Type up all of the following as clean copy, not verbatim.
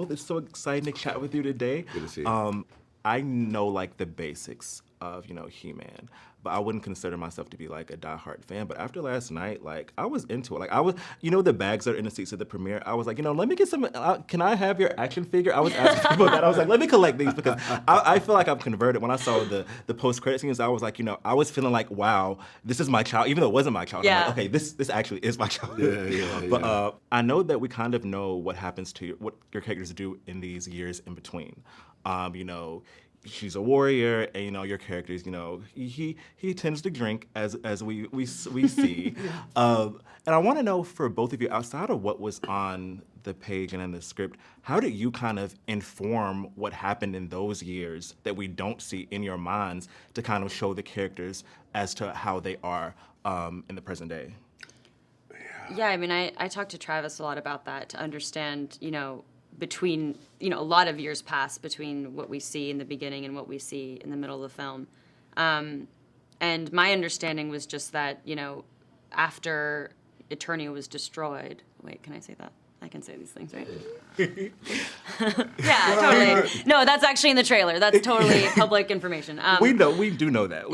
Well, it's so exciting to chat with you today. Good to see you. I know like the basics of, He-Man, but I wouldn't consider myself to be like a diehard fan. But after last night, like I was into it. Like I was, the bags that are in the seats at the premiere. I was like, let me get some. Can I have your action figure? I was asking people that. I was like, let me collect these because I feel like I'm converted. When I saw the post-credit scenes, I was like, I was feeling like, wow, this is my child, even though it wasn't my child. Yeah. I'm like, okay, this actually is my child. Yeah. But I know that we kind of know what happens to what your characters do in these years in between. She's a warrior, and your characters, he tends to drink as we see. And I want to know for both of you, outside of what was on the page and in the script, how did you kind of inform what happened in those years that we don't see in your minds to kind of show the characters as to how they are in the present day? Yeah, I mean, I talked to Travis a lot about that to understand, between, a lot of years pass between what we see in the beginning and what we see in the middle of the film. And my understanding was just that, after Eternia was destroyed, wait, can I say that? I can say these things, right? Yeah, totally. No, that's actually in the trailer. That's totally public information. We do know that.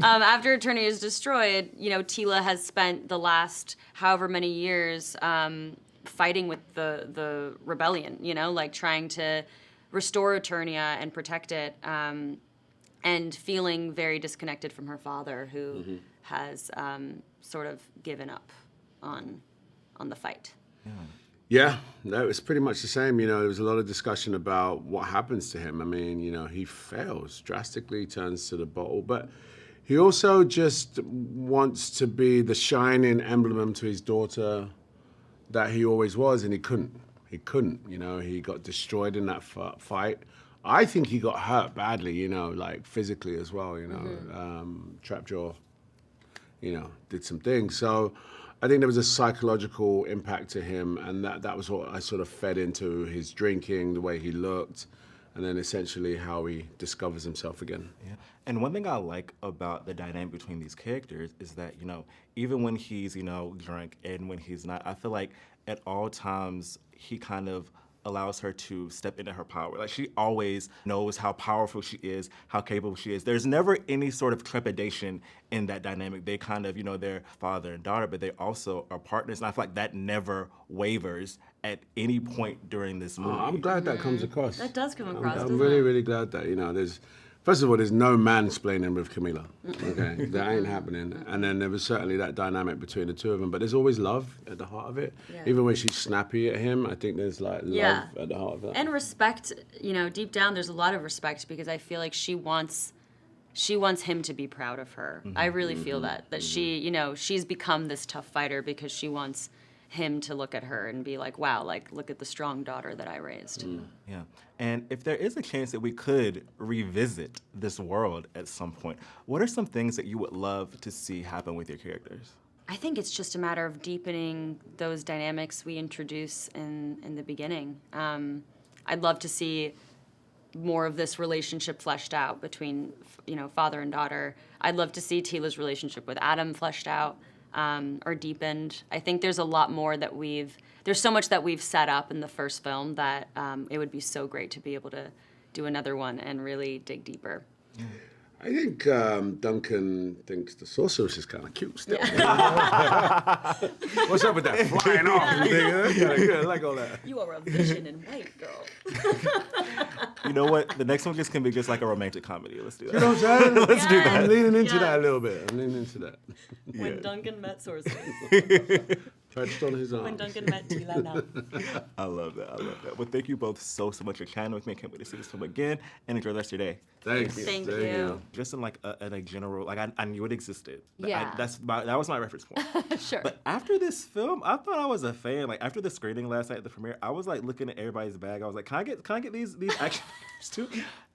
After Eternia is destroyed, Tila has spent the last however many years fighting with the rebellion, like trying to restore Eternia and protect it, and feeling very disconnected from her father, who has sort of given up on the fight. Yeah, that was pretty much the same. There was a lot of discussion about what happens to him. I mean, he fails drastically, turns to the bottle, but he also just wants to be the shining emblem to his daughter that he always was, and he couldn't. He got destroyed in that fight. I think he got hurt badly, like physically as well, Trapjaw, did some things. So I think there was a psychological impact to him, and that was what I sort of fed into his drinking, the way he looked, and then essentially how he discovers himself again. Yeah. And one thing I like about the dynamic between these characters is that, even when he's, drunk and when he's not, I feel like at all times he kind of allows her to step into her power. Like she always knows how powerful she is, how capable she is. There's never any sort of trepidation in that dynamic. They kind of, they're father and daughter, but they also are partners. And I feel like that never wavers at any point during this movie. I'm glad that comes across. That does come across, I'm doesn't really, it? really glad that, first of all, there's no mansplaining with Camila. Okay, that ain't happening. And then there was certainly that dynamic between the two of them. But there's always love at the heart of it. Yeah. Even when she's snappy at him, I think there's like love at the heart of that. And respect, deep down there's a lot of respect, because I feel like she wants him to be proud of her. I really feel that she, she's become this tough fighter because she wants him to look at her and be like, wow, like, look at the strong daughter that I raised. Yeah. And if there is a chance that we could revisit this world at some point, what are some things that you would love to see happen with your characters? I think it's just a matter of deepening those dynamics we introduce in the beginning. I'd love to see more of this relationship fleshed out between, father and daughter. I'd love to see Tila's relationship with Adam fleshed out. Or deepened. I think there's a lot more that there's so much that we've set up in the first film that it would be so great to be able to do another one and really dig deeper. I think Duncan thinks the sorceress is kind of cute still. What's up with that flying off thing? Huh? I like all that. You are a vision in white, girl. You know what? The next one just can be just like a romantic comedy. Let's do that. You know what I'm saying? Let's do that. I'm leaning into that a little bit. When Duncan met sorceress. Touched on his arm. When Duncan met Tila now. I love that. Well, thank you both so much for chatting with me. I can't wait to see this film again and enjoy the rest of your day. Thanks. Thank you. Just in like a general, like I knew it existed. Yeah. That was my reference point. Sure. But after this film, I thought I was a fan. Like after the screening last night at the premiere, I was like looking at everybody's bag. I was like, can I get these action figures too?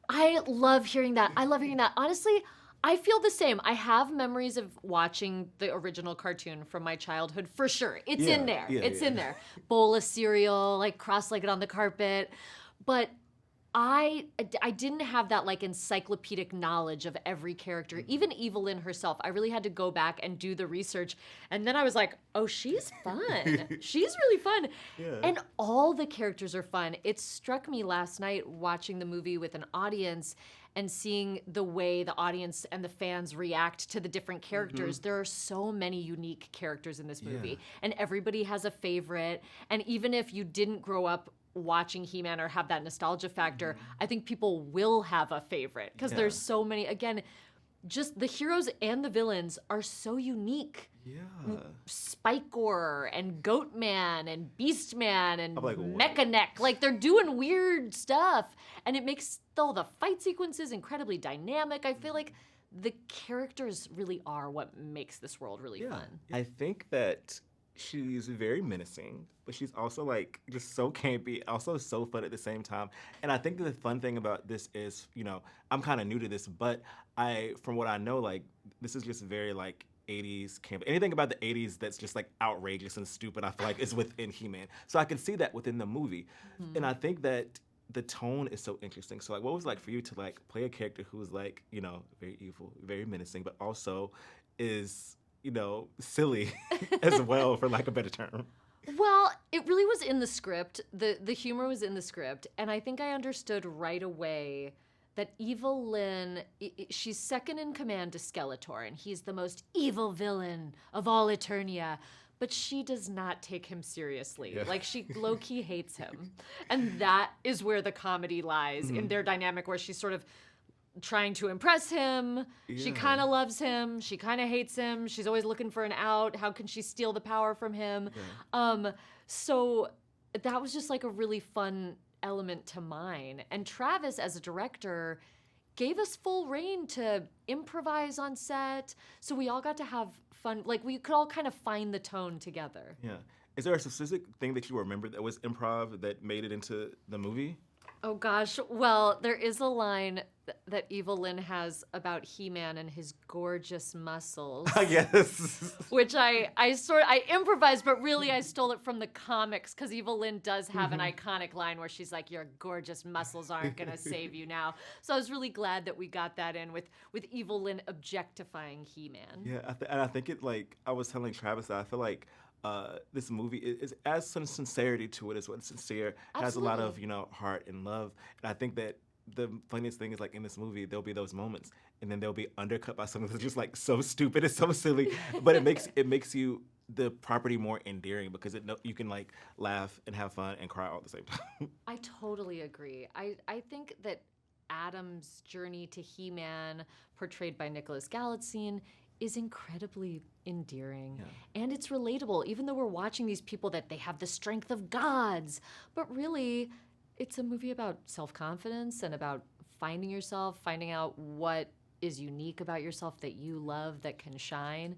I love hearing that. Honestly, I feel the same. I have memories of watching the original cartoon from my childhood, for sure. It's in there. It's in there. Bowl of cereal, like cross-legged on the carpet. But I didn't have that like encyclopedic knowledge of every character, even Evelyn herself. I really had to go back and do the research. And then I was like, oh, she's fun. She's really fun. Yeah. And all the characters are fun. It struck me last night watching the movie with an audience and seeing the way the audience and the fans react to the different characters. There are so many unique characters in this movie, and everybody has a favorite. And even if you didn't grow up watching He-Man or have that nostalgia factor, I think people will have a favorite because there's so many. Again, just the heroes and the villains are so unique. Yeah. Spikegore and Goatman and Beastman and like, what? Mechaneck, like they're doing weird stuff, and it makes all the fight sequences incredibly dynamic. I feel like the characters really are what makes this world really fun. I think that she's very menacing, but she's also like just so campy, also so fun at the same time. And I think that the fun thing about this is, you know, I'm kind of new to this, but from what I know, like this is just very like 80s camp. Anything about the 80s that's just like outrageous and stupid, I feel like is within He-Man. So I can see that within the movie. And I think that the tone is so interesting. So like, what was it like for you to like play a character who's like, you know, very evil, very menacing, but also is, you know, silly as well, for lack of a better term? Well, it really was in the script. The humor was in the script, and I think I understood right away that Evil Lynn, she's second in command to Skeletor, and he's the most evil villain of all Eternia. But she does not take him seriously. Yeah. Like, she low-key hates him. And that is where the comedy lies, in their dynamic, where she's sort of trying to impress him. She kind of loves him. She kind of hates him. She's always looking for an out. How can she steal the power from him? So that was just like a really fun element to mine. And Travis, as a director, gave us full reign to improvise on set. So we all got to have fun. Like, we could all kind of find the tone together. Yeah. Is there a specific thing that you remember that was improv that made it into the movie? Oh gosh, well, there is a line that Evil Lynn has about He-Man and his gorgeous muscles. Yes. Which I improvised, but really I stole it from the comics, because Evil Lynn does have an iconic line where she's like, your gorgeous muscles aren't gonna save you now. So I was really glad that we got that in with Evil Lynn objectifying He-Man. Yeah, and I think it, like, I was telling Travis that I feel like this movie is as some sincerity to it as what sincere, has a lot of, Absolutely. you know, heart and love. And I think that the funniest thing is, like, in this movie, there'll be those moments, and then they'll be undercut by something that's just like so stupid, it's so silly, but it makes you the property more endearing, because you can like laugh and have fun and cry all at the same time. I totally agree. I think that Adam's journey to He-Man, portrayed by Nicholas Galitzine, is incredibly endearing. And it's relatable, even though we're watching these people that they have the strength of gods. But really, it's a movie about self-confidence and about finding yourself, finding out what is unique about yourself that you love, that can shine.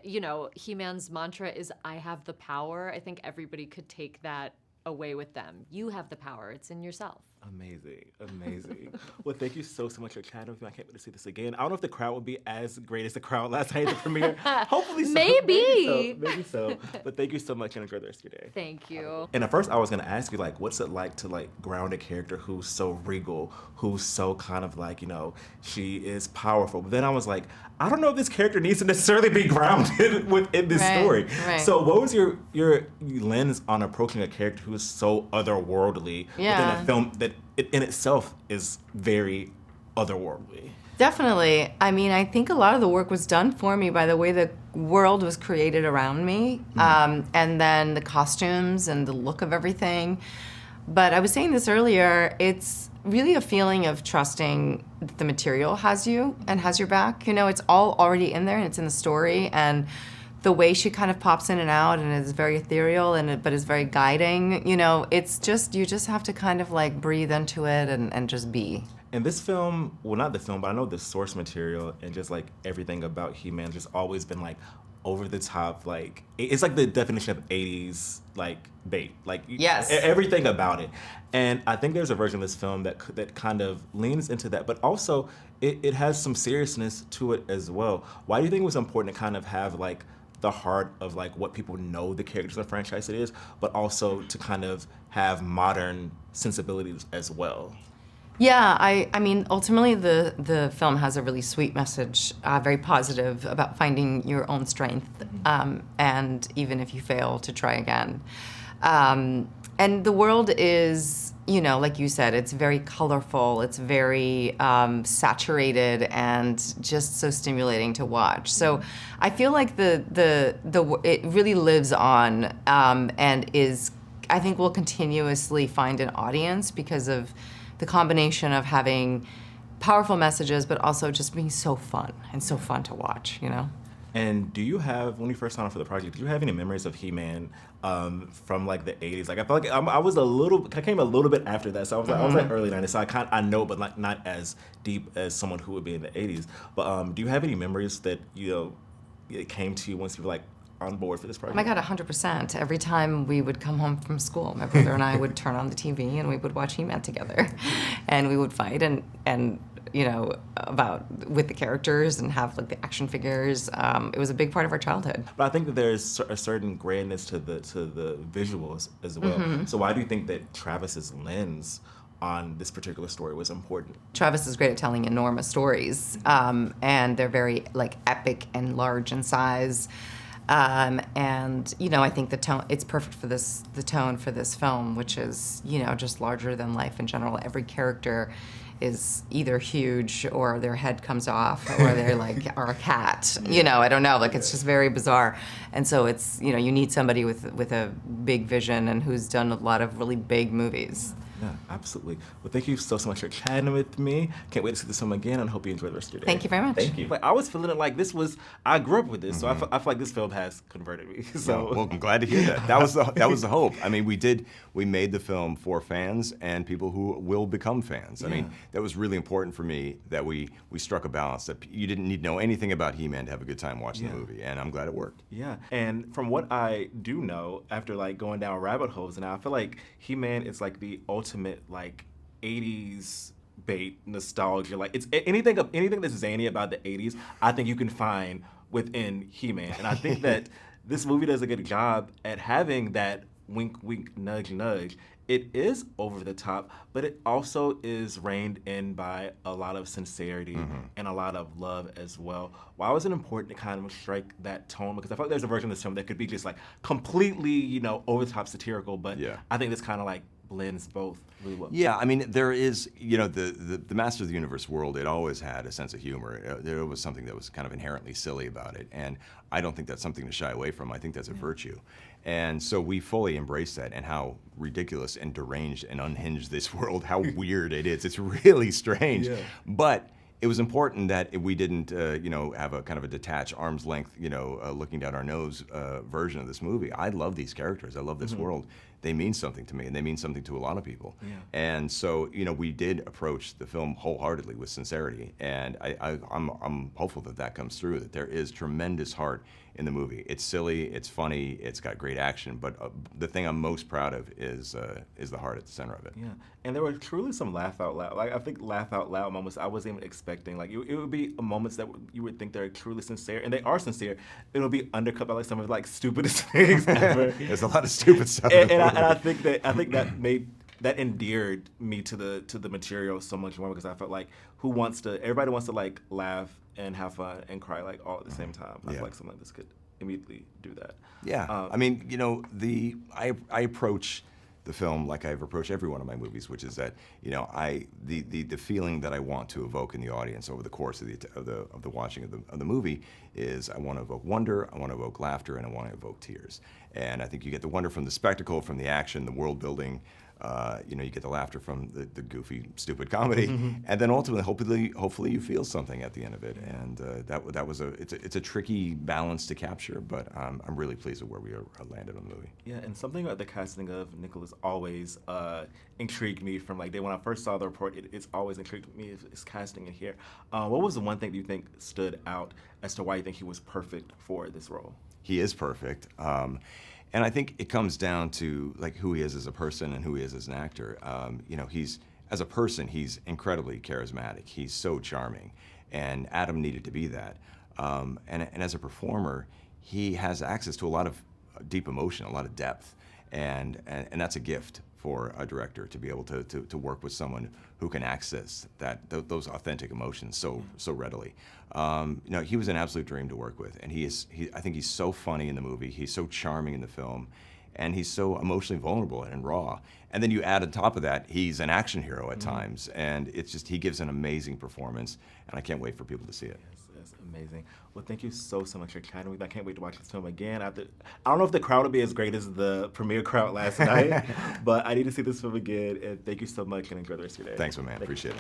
You know, He-Man's mantra is, I have the power. I think everybody could take that away with them. You have the power. It's in yourself. Amazing. Well, thank you so much for chatting with me. I can't wait to see this again. I don't know if the crowd will be as great as the crowd last night at the premiere. Hopefully so. Maybe so. But thank you so much, and enjoy the rest of your day. Thank you. And at first I was gonna ask you, like, what's it like to like ground a character who's so regal, who's so kind of like, you know, she is powerful. But then I was like, I don't know if this character needs to necessarily be grounded within this story. Right. So what was your lens on approaching a character who is so otherworldly within a film that in itself is very otherworldly? Definitely. I mean, I think a lot of the work was done for me by the way the world was created around me, and then the costumes and the look of everything. But I was saying this earlier, it's really a feeling of trusting that the material has you and has your back. You know, it's all already in there and it's in the story, and the way she kind of pops in and out and is very ethereal but is very guiding. You know, it's just, you just have to kind of like breathe into it and just be. And this film, well, not the film, but I know the source material and just like everything about He-Man just always been like over the top, like it's like the definition of 80s like bait, like Yes. everything about it. And I think there's a version of this film that kind of leans into that, but also it has some seriousness to it as well. Why do you think it was important to kind of have like the heart of like what people know the characters of the franchise it is, but also to kind of have modern sensibilities as well. Yeah, I mean, ultimately, the film has a really sweet message, very positive about finding your own strength, and even if you fail, to try again. And the world is, you know, like you said, it's very colorful, it's very saturated, and just so stimulating to watch. So I feel like it really lives on, and is, I think, will continuously find an audience because of the combination of having powerful messages, but also just being so fun and so fun to watch, you know? And do you have, when you first signed on for the project, did you have any memories of He-Man from like the 80s? Like I feel like I came a little bit after that, so I was like early 90s, so I know, but like not as deep as someone who would be in the 80s. But do you have any memories that, you know, it came to you once you were like on board for this project? Oh my God, 100%. Every time we would come home from school, my brother and I would turn on the TV and we would watch He-Man together. And we would fight and you know, with the characters and have like the action figures. It was a big part of our childhood. But I think that there's a certain grandness to the visuals as well. So why do you think that Travis's lens on this particular story was important? Travis is great at telling enormous stories, and they're very like epic and large in size. And you know, I think the tone, it's perfect for the tone for this film, which is, you know, just larger than life in general. Every character is either huge or their head comes off or they're like are a cat. You know, I don't know, like it's just very bizarre. And so it's, you know, you need somebody with a big vision and who's done a lot of really big movies. Yeah, absolutely. Well, thank you so much for chatting with me. Can't wait to see this film again, and hope you enjoy the rest of your day. Thank you very much. Thank you. Like, I was feeling it like this was, I grew up with this, so I feel like this film has converted me. So, well, I'm glad to hear that. That was the hope. I mean, we made the film for fans and people who will become fans. I mean, that was really important for me that we struck a balance that you didn't need to know anything about He-Man to have a good time watching the movie, and I'm glad it worked. Yeah, and from what I do know, after like going down rabbit holes, and I feel like He-Man is like the ultimate like 80s bait nostalgia. Like it's anything that's zany about the 80s, I think you can find within He-Man. And I think that this movie does a good job at having that wink wink nudge nudge. It is over the top, but it also is reined in by a lot of sincerity and a lot of love as well. Why was it important to kind of strike that tone? Because I feel like there's a version of this film that could be just like completely, you know, over the top satirical, but I think this kind of like blends both really well. Yeah, I mean, there is, you know, the Master of the Universe world, it always had a sense of humor. There was something that was kind of inherently silly about it, and I don't think that's something to shy away from. I think that's a virtue. And so we fully embrace that, and how ridiculous and deranged and unhinged this world, how weird it is. It's really strange. But it was important that we didn't, you know, have a kind of a detached, arm's length, you know, looking down our nose version of this movie. I love these characters. I love this world. They mean something to me, and they mean something to a lot of people. And so, you know, we did approach the film wholeheartedly with sincerity, and I'm hopeful that that comes through. That there is tremendous heart in the movie. It's silly, it's funny, it's got great action, but the thing I'm most proud of is the heart at the center of it. Yeah, and there were truly some laugh out loud. Like I think laugh out loud moments I wasn't even expecting. Like it would be moments that you would think they're truly sincere, and they are sincere. It'll be undercut by like some of the like stupidest things ever. There's a lot of stupid stuff. And I think that endeared me to the material so much more, because I felt like everybody wants to like laugh and have fun and cry like all at the same time. I feel like something like this could immediately do that. Yeah, I mean, you know, I approach the film like I've approached every one of my movies, which is that, you know, the feeling that I want to evoke in the audience over the course of the watching of the movie is I want to evoke wonder, I want to evoke laughter, and I want to evoke tears. And I think you get the wonder from the spectacle, from the action, the world building. You know, you get the laughter from the goofy, stupid comedy, and then ultimately, hopefully, you feel something at the end of it. And it's a tricky balance to capture, but I'm really pleased with where we landed on the movie. Yeah, and something about the casting of Nicholas always intrigued me from like day when I first saw the report. It's always intrigued me his casting in here. What was the one thing you think stood out as to why you think he was perfect for this role? He is perfect. And I think it comes down to like who he is as a person and who he is as an actor. You know, as a person, he's incredibly charismatic. He's so charming, and Adam needed to be that. And as a performer, he has access to a lot of deep emotion, a lot of depth, and that's a gift for a director to be able to work with someone who can access those authentic emotions so readily. He was an absolute dream to work with, and I think he's so funny in the movie. He's so charming in the film, and he's so emotionally vulnerable and raw. And then you add on top of that, he's an action hero at times, and it's just, he gives an amazing performance, and I can't wait for people to see it. That's amazing. Well, thank you so much for chatting with me. I can't wait to watch this film again. I don't know if the crowd will be as great as the premiere crowd last night, but I need to see this film again. And thank you so much, and enjoy the rest of your day. Thanks, my man. Appreciate it.